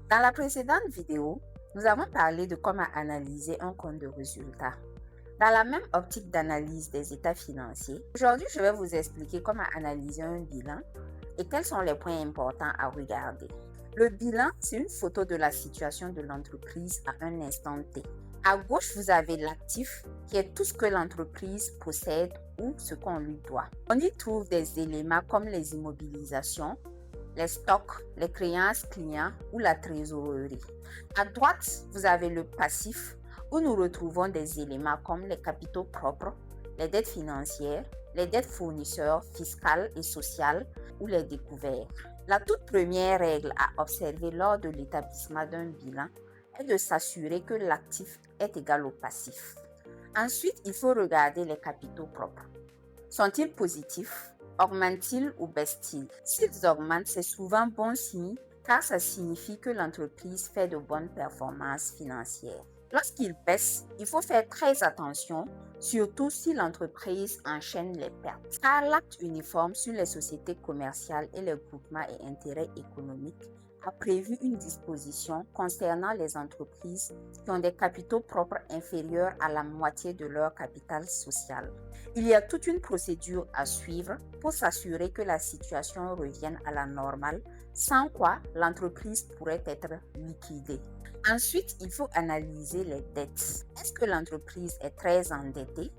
Dans la précédente vidéo, nous avons parlé de comment analyser un compte de résultat. Dans la même optique d'analyse des états financiers, aujourd'hui je vais vous expliquer comment analyser un bilan et quels sont les points importants à regarder. Le bilan, c'est une photo de la situation de l'entreprise à un instant T. À gauche, vous avez l'actif qui est tout ce que l'entreprise possède ou ce qu'on lui doit. On y trouve des éléments comme les immobilisations, les stocks, les créances clients ou la trésorerie. À droite, vous avez le passif où nous retrouvons des éléments comme les capitaux propres, les dettes financières, les dettes fournisseurs fiscales et sociales ou les découvertes. La toute première règle à observer lors de l'établissement d'un bilan est de s'assurer que l'actif est égal au passif. Ensuite, il faut regarder les capitaux propres. Sont-ils positifs? Augmentent-ils ou baissent-ils? S'ils augmentent, c'est souvent bon signe car ça signifie que l'entreprise fait de bonnes performances financières. Lorsqu'ils baissent, il faut faire très attention, surtout si l'entreprise enchaîne les pertes. Car l'acte uniforme sur les sociétés commerciales et les groupements et intérêts économiques a prévu une disposition concernant les entreprises qui ont des capitaux propres inférieurs à la moitié de leur capital social. Il y a toute une procédure à suivre pour s'assurer que la situation revienne à la normale, sans quoi l'entreprise pourrait être liquidée. Ensuite, il faut analyser les dettes. Est-ce que l'entreprise est très endettée?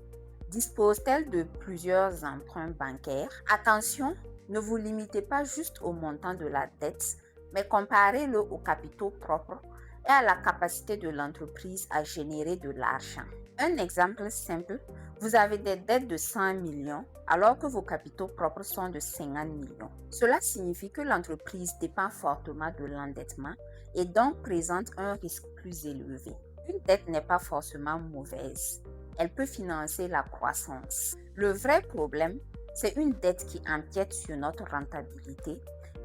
Dispose-t-elle de plusieurs emprunts bancaires? Attention, ne vous limitez pas juste au montant de la dette, mais comparez-le aux capitaux propres et à la capacité de l'entreprise à générer de l'argent. Un exemple simple, vous avez des dettes de 100 millions alors que vos capitaux propres sont de 50 millions. Cela signifie que l'entreprise dépend fortement de l'endettement et donc présente un risque plus élevé. Une dette n'est pas forcément mauvaise. Elle peut financer la croissance. Le vrai problème, c'est une dette qui empiète sur notre rentabilité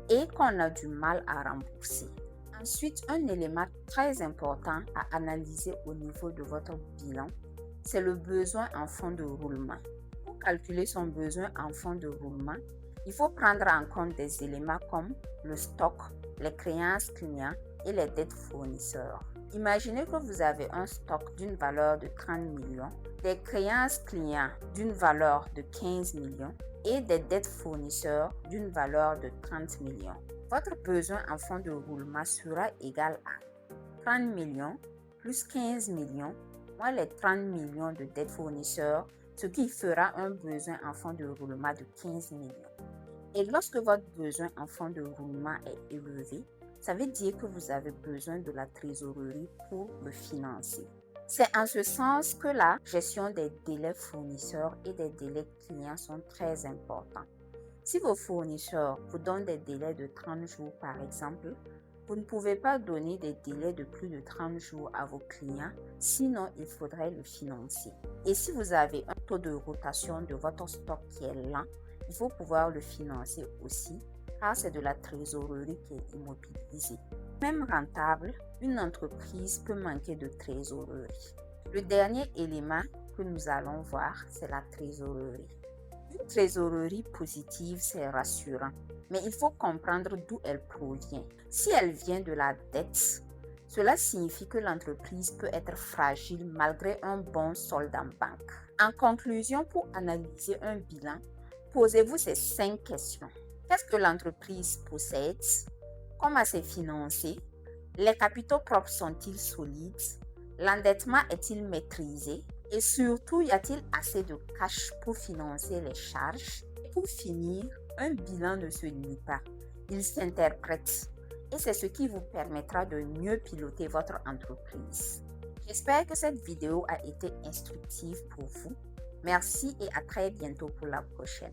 et qu'on a du mal à rembourser. Ensuite, un élément très important à analyser au niveau de votre bilan, c'est le besoin en fonds de roulement. Pour calculer son besoin en fonds de roulement, il faut prendre en compte des éléments comme le stock, les créances clients et les dettes fournisseurs. Imaginez que vous avez un stock d'une valeur de 30 millions, des créances clients d'une valeur de 15 millions et des dettes fournisseurs d'une valeur de 30 millions. Votre besoin en fonds de roulement sera égal à 30 millions plus 15 millions moins les 30 millions de dettes fournisseurs, ce qui fera un besoin en fonds de roulement de 15 millions. Et lorsque votre besoin en fonds de roulement est élevé, ça veut dire que vous avez besoin de la trésorerie pour le financer. C'est en ce sens que la gestion des délais fournisseurs et des délais clients sont très importants. Si vos fournisseurs vous donnent des délais de 30 jours par exemple, vous ne pouvez pas donner des délais de plus de 30 jours à vos clients, sinon il faudrait le financer. Et si vous avez un taux de rotation de votre stock qui est lent, il faut pouvoir le financer aussi, car c'est de la trésorerie qui est immobilisée. Même rentable, une entreprise peut manquer de trésorerie. Le dernier élément que nous allons voir, c'est la trésorerie. Une trésorerie positive, c'est rassurant, mais il faut comprendre d'où elle provient. Si elle vient de la dette, cela signifie que l'entreprise peut être fragile malgré un bon solde en banque. En conclusion, pour analyser un bilan, posez-vous ces 5 questions. Qu'est-ce que l'entreprise possède? Comment c'est financé? Les capitaux propres sont-ils solides? L'endettement est-il maîtrisé? Et surtout, y a-t-il assez de cash pour financer les charges? Et pour finir, un bilan ne se lit pas, il s'interprète. Et c'est ce qui vous permettra de mieux piloter votre entreprise. J'espère que cette vidéo a été instructive pour vous. Merci et à très bientôt pour la prochaine.